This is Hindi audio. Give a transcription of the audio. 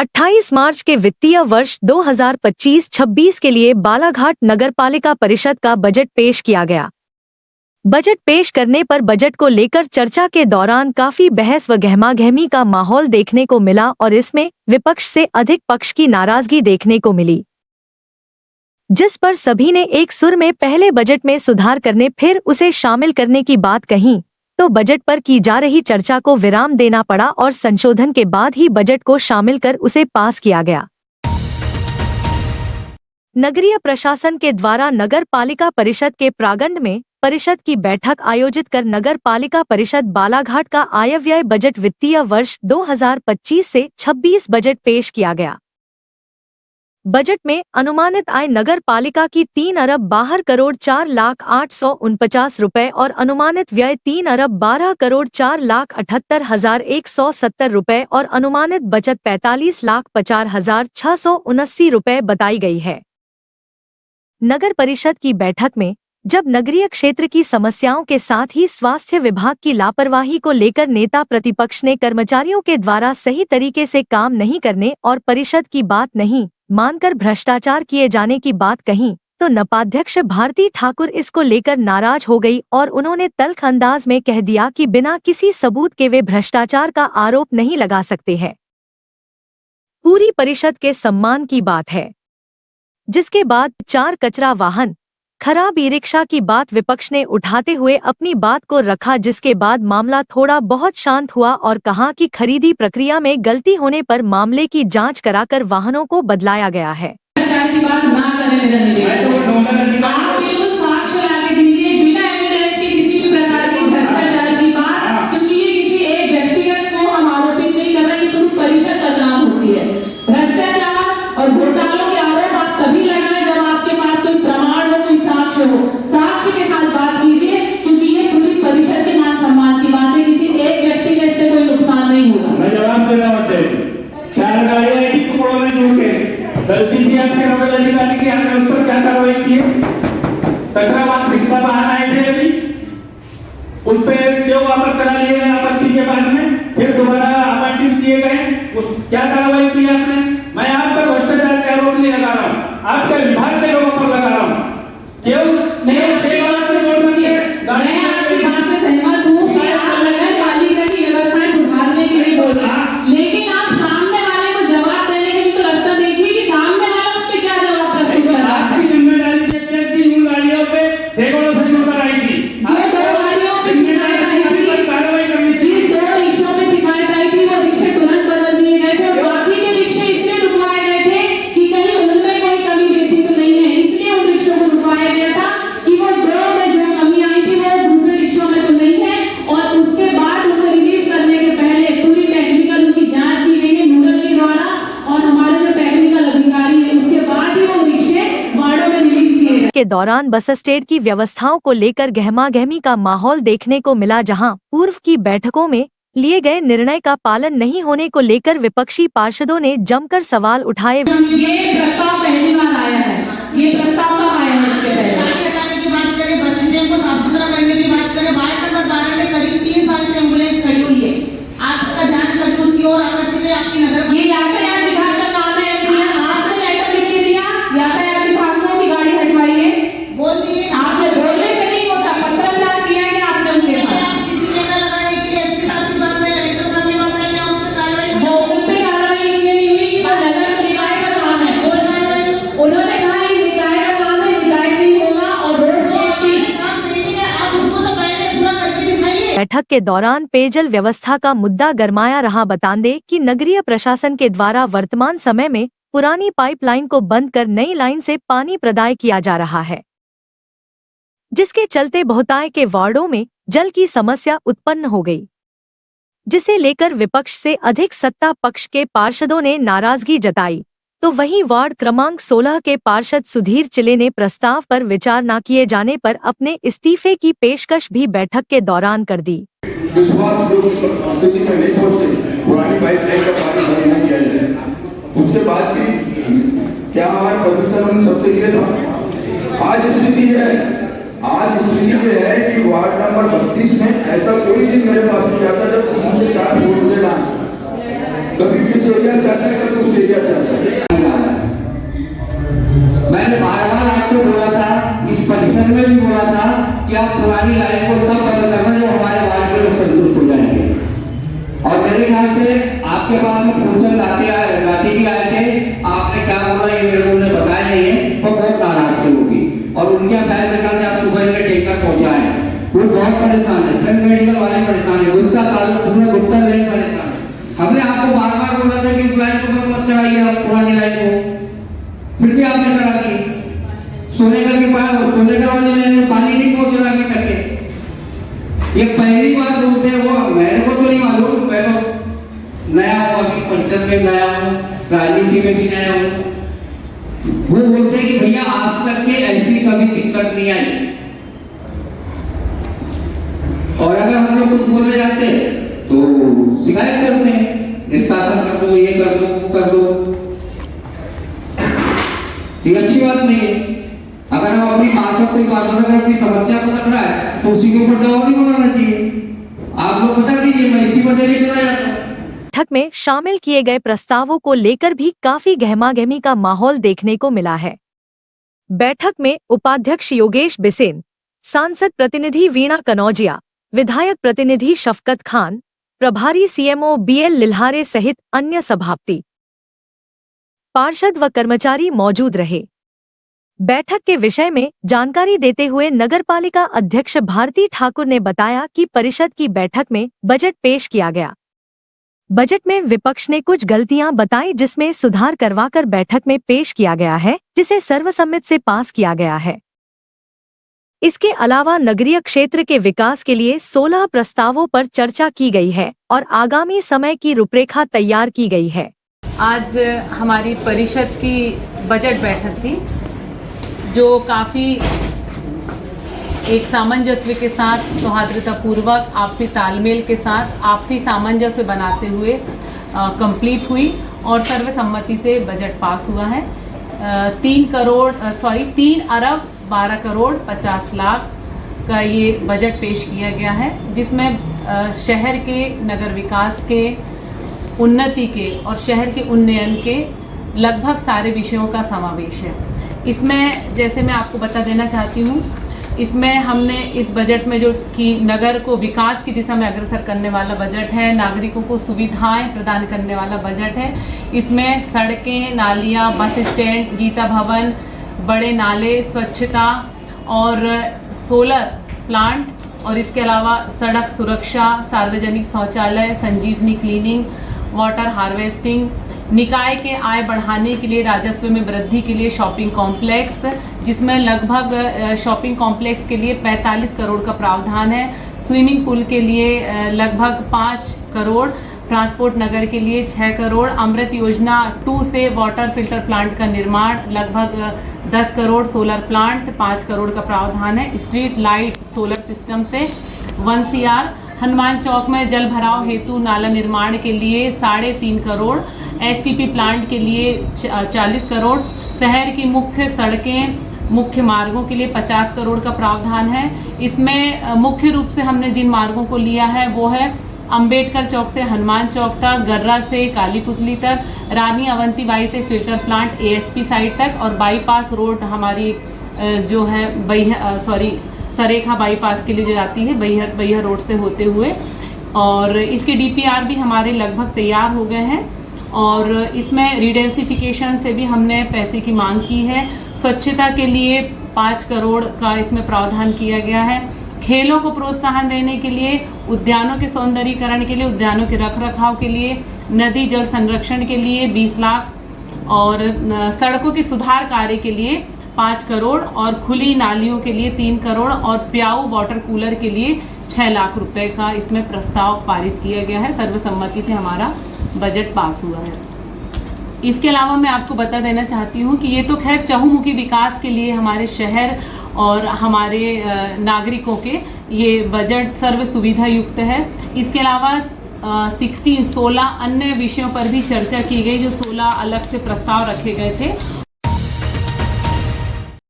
28 मार्च के वित्तीय वर्ष 2025-26 के लिए बालाघाट नगरपालिका परिषद का बजट पेश किया गया। बजट पेश करने पर बजट को लेकर चर्चा के दौरान काफी बहस व गहमागहमी का माहौल देखने को मिला और इसमें विपक्ष से अधिक पक्ष की नाराजगी देखने को मिली, जिस पर सभी ने एक सुर में पहले बजट में सुधार करने फिर उसे शामिल करने की बात कही, तो बजट पर की जा रही चर्चा को विराम देना पड़ा और संशोधन के बाद ही बजट को शामिल कर उसे पास किया गया। नगरीय प्रशासन के द्वारा नगर पालिका परिषद के प्रांगण में परिषद की बैठक आयोजित कर नगर पालिका परिषद बालाघाट का आयव्यय बजट वित्तीय वर्ष 2025 से 26 बजट पेश किया गया। बजट में अनुमानित आय नगर पालिका की 3,62,04,849 रुपए और अनुमानित व्यय 3,12,04,78,170 रुपए और अनुमानित बचत 45,50,679 रुपए बताई गई है। नगर परिषद की बैठक में जब नगरीय क्षेत्र की समस्याओं के साथ ही स्वास्थ्य विभाग की लापरवाही को लेकर नेता प्रतिपक्ष ने कर्मचारियों के द्वारा सही तरीके से काम नहीं करने और परिषद की बात नहीं मानकर भ्रष्टाचार किए जाने की बात कही, तो नपाध्यक्ष भारती ठाकुर इसको लेकर नाराज हो गई और उन्होंने तल्ख अंदाज में कह दिया कि बिना किसी सबूत के वे भ्रष्टाचार का आरोप नहीं लगा सकते हैं। पूरी परिषद के सम्मान की बात है। जिसके बाद 4 कचरा वाहन, खराब ई-रिक्शा की बात विपक्ष ने उठाते हुए अपनी बात को रखा, जिसके बाद मामला थोड़ा बहुत शांत हुआ और कहा कि खरीदी प्रक्रिया में गलती होने पर मामले की जांच कराकर वाहनों को बदलाया गया है। गलती थी आपके नोडल अधिकारी की, हमने उस पर क्या कार्रवाई की है? कचरा वाहन रिक्शा वाहन आए थे अभी, उस पे क्यों वापस करा लिए गए आपत्ति के बाद में, फिर दोबारा आवंटित किए गए, उस क्या कार्रवाई की आपने? मैं आप पर भ्रष्टाचार का आरोप नहीं लगा रहा हूँ, आपके विभाग के लोगों पर लगा रहा हूँ। क्यों नहीं बेवास से बोल रही है? मैं आपकी बात से सहमत हूँ कि आप नगर पालिका की व्यवस्थाएं सुधारने के लिए बोल रहे हैं, लेकिन आप सामने वाले को जवाब देने के लिए तो रास्ता देखिए कि सामने वाला उस पे क्या जवाब प्रस्तुत कर रहा है। आपकी जिम्मेदारी थी कि उन गाड़ियों पे सैकड़ों से जुड़ कर आई थी, जो 2 गाड़ियों पे शिकायत आई थी, कार्रवाई करनी थी। 2 रिक्शों पे शिकायत आई थी, वो रिक्शे तुरंत बदल दिए गए थे और बाकी के रिक्शे इसलिए रुकवाए गए थे कि कहीं उनमें कोई कमी बेसी तो नहीं है, इसलिए उन रिक्शों को रुकवाया गया था कि वो 2 में जो कमी आई थी वो दूसरे रिक्शों में तो नहीं है। और उसके बाद उनको रिलीज करने के पहले पूरी टेक्निकल उनकी जांच की गई है नोडल के द्वारा और हमारे जो टेक्निकल अधिकारी है, उसके बाद ही वो रिक्शे वार्डों में रिलीज किए गए। के दौरान बस स्टैंड की व्यवस्थाओं को लेकर गहमागहमी का माहौल देखने को मिला, जहां पूर्व की बैठकों में लिए गए निर्णय का पालन नहीं होने को लेकर विपक्षी पार्षदों ने जमकर सवाल उठाए। ये प्रस्ताव पहली बार आया है, ये प्रस्ताव कब आया है? इसके पहले हटाने की बात करें, बस स्टैंड को साफ सुथरा करने की बात करें, वार्ड नंबर 12 में करीब 3 साल से एम्बुलेंस खड़ी हुई है। आपका ध्यान करके उसकी ओर आकर्षित है, आपकी नजर ये यातायात विभाग का काम है। आपने लेटर लिख के दिया, यातायात विभाग को की गाड़ी हटवाई है, बोल दिए आपने बोलने से नहीं होता, पत्राचार किया गया आपने उनके पास। आप सीसी कैमरा लगाने के लिए एसपी साहब के पास गए, कलेक्टर साहब के पास गए, क्या उस पर कार्रवाई वो उस पे कार्रवाई इसलिए नहीं हुई कि वो नगर निकाय का काम है। उन्होंने कहा ये निकाय का काम है, निकाय नहीं होगा और रोड सेफ्टी काम पेंडिंग है, आप उसको तो पहले पूरा करके दिखाइए। बैठक के दौरान पेयजल व्यवस्था का मुद्दा गरमाया रहा। बता दें कि नगरीय प्रशासन के द्वारा वर्तमान समय में पुरानी पाइपलाइन को बंद कर नई लाइन से पानी प्रदाय किया जा रहा है, जिसके चलते बहुताय के वार्डों में जल की समस्या उत्पन्न हो गई, जिसे लेकर विपक्ष से अधिक सत्ता पक्ष के पार्षदों ने नाराजगी जताई। तो वहीं वार्ड क्रमांक 16 के पार्षद सुधीर चिले ने प्रस्ताव पर विचार न किए जाने पर अपने इस्तीफे की पेशकश भी बैठक के दौरान कर दी। विश्वास स्थिति में नहीं पहुंचते, पुरानी पाइपलाइन का पानी बंद नहीं किया जाए। उसके बाद भी क्या हमारे परमिशन सबसे लिए था? आज स्थिति है, आज स्थिति ये है कि वार्ड नंबर 32 में ऐसा कोई दिन मेरे पास नहीं आता जब 3 से 4 वोट लेना कभी किस एरिया से आता है, कभी उस एरिया से आता है। मैंने बार बार आपको बोला था, इस परिसर में भी बोला था कि आप पुरानी लाइन को तब बंद करना जब हमारे वार्ड के लोग संतुष्ट हो जाएंगे। और मेरे ख्याल से आपके पास में फूलचंद लाठी जी आए थे, आपने क्या बोला ये मेरे को उन्हें बताया नहीं है, वो बहुत नाराज थे होगी। और उनके शायद मेरे ख्याल से आज सुबह में टेकर पहुंचा है, वो बहुत परेशान है, सन मेडिकल वाले परेशान है, गुप्ता तालुक पूरा गुप्ता लाइन परेशान है। हमने आपको बार बार बोला था कि इस लाइन को मत चढ़ाइए, आप पुरानी लाइन को, फिर भी आपने करा दी। सोनेगर के पास सोनेगर वाली लाइन में पानी नहीं पहुंच रहा है करके, ये पहली बार बोलते हैं। वो मेरे को तो नहीं मालूम, मैं तो नया हूँ, अभी परिषद में नया हूँ, राजनीति में भी नया हूँ। वो बोलते हैं कि भैया आज तक के ऐसी कभी दिक्कत नहीं आई, और अगर हम लोग कुछ बोले जाते तो शिकायत करते हैं, निष्कासन कर दो, ये कर दो, वो कर दो। ये अच्छी बात नहीं है। अगर हम अपनी कोई पार्षद अगर अपनी समस्या को रख रहा है तो उसी के ऊपर दबाव नहीं बनाना चाहिए। आप लोग बता दीजिए, मैं इस्तीफा देने चला जाता हूँ। बैठक में शामिल किए गए प्रस्तावों को लेकर भी काफी गहमागहमी का माहौल देखने को मिला है। बैठक में उपाध्यक्ष योगेश बिसेन, सांसद प्रतिनिधि वीणा कनौजिया, विधायक प्रतिनिधि शफकत खान, प्रभारी सीएमओ बीएल लिल्हारे सहित अन्य सभापति, पार्षद व कर्मचारी मौजूद रहे। बैठक के विषय में जानकारी देते हुए नगरपालिका अध्यक्ष भारती ठाकुर ने बताया कि परिषद की बैठक में बजट पेश किया गया। बजट में विपक्ष ने कुछ गलतियां बताई, जिसमें सुधार करवाकर बैठक में पेश किया गया है, जिसे सर्वसम्मति से पास किया गया है। इसके अलावा नगरीय क्षेत्र के विकास के लिए 16 प्रस्तावों पर चर्चा की गई है और आगामी समय की रूपरेखा तैयार की गई है। आज हमारी परिषद की बजट बैठक थी, जो काफ़ी एक सामंजस्य के साथ, सौहार्दतापूर्वक, आपसी तालमेल के साथ, आपसी सामंजस्य बनाते हुए कंप्लीट हुई और सर्वसम्मति से बजट पास हुआ है। 3 अरब 12 करोड़ 50 लाख का ये बजट पेश किया गया है, जिसमें शहर के नगर विकास के, उन्नति के और शहर के उन्नयन के लगभग सारे विषयों का समावेश है। इसमें जैसे मैं आपको बता देना चाहती हूँ, इसमें हमने इस बजट में जो कि नगर को विकास की दिशा में अग्रसर करने वाला बजट है, नागरिकों को सुविधाएं प्रदान करने वाला बजट है। इसमें सड़कें, नालियाँ, बस स्टैंड, गीता भवन, बड़े नाले, स्वच्छता और सोलर प्लांट और इसके अलावा सड़क सुरक्षा, सार्वजनिक शौचालय, संजीवनी क्लीनिंग, वाटर हार्वेस्टिंग, निकाय के आय बढ़ाने के लिए, राजस्व में वृद्धि के लिए शॉपिंग कॉम्प्लेक्स, जिसमें लगभग शॉपिंग कॉम्प्लेक्स के लिए 45 करोड़ का प्रावधान है, स्विमिंग पूल के लिए लगभग 5 करोड़, ट्रांसपोर्ट नगर के लिए 6 करोड़, अमृत योजना 2 से वाटर फिल्टर प्लांट का निर्माण लगभग 10 करोड़, सोलर प्लांट 5 करोड़ का प्रावधान है, स्ट्रीट लाइट सोलर सिस्टम से 1 CR, हनुमान चौक में जल भराव हेतु नाला निर्माण के लिए 3.5 करोड़, STP प्लांट के लिए 40 करोड़, शहर की मुख्य सड़कें, मुख्य मार्गों के लिए 50 करोड़ का प्रावधान है। इसमें मुख्य रूप से हमने जिन मार्गों को लिया है वो है अंबेडकर चौक से हनुमान चौक तक, गर्रा से काली पुतली तक, रानी अवंतीबाई से फिल्टर प्लांट AHP साइड तक और बाईपास रोड हमारी जो है सरेखा बाईपास के लिए जो जाती है बैहर रोड से होते हुए, और इसके DPR भी हमारे लगभग तैयार हो गए हैं। और इसमें रिडेंसिफिकेशन से भी हमने पैसे की मांग की है। स्वच्छता के लिए 5 करोड़ का इसमें प्रावधान किया गया है। खेलों को प्रोत्साहन देने के लिए, उद्यानों के सौंदर्यीकरण के लिए, उद्यानों के रखरखाव के लिए, नदी जल संरक्षण के लिए 20 लाख और सड़कों के सुधार कार्य के लिए 5 करोड़ और खुली नालियों के लिए 3 करोड़ और प्याऊ वाटर कूलर के लिए 6 लाख रुपए का इसमें प्रस्ताव पारित किया गया है। सर्वसम्मति से हमारा बजट पास हुआ है। इसके अलावा मैं आपको बता देना चाहती हूँ कि ये तो खैर चहुमुखी विकास के लिए हमारे शहर और हमारे नागरिकों के ये बजट सर्व सुविधा युक्त है। इसके अलावा 16 अन्य विषयों पर भी चर्चा की गई, जो 16 अलग से प्रस्ताव रखे गए थे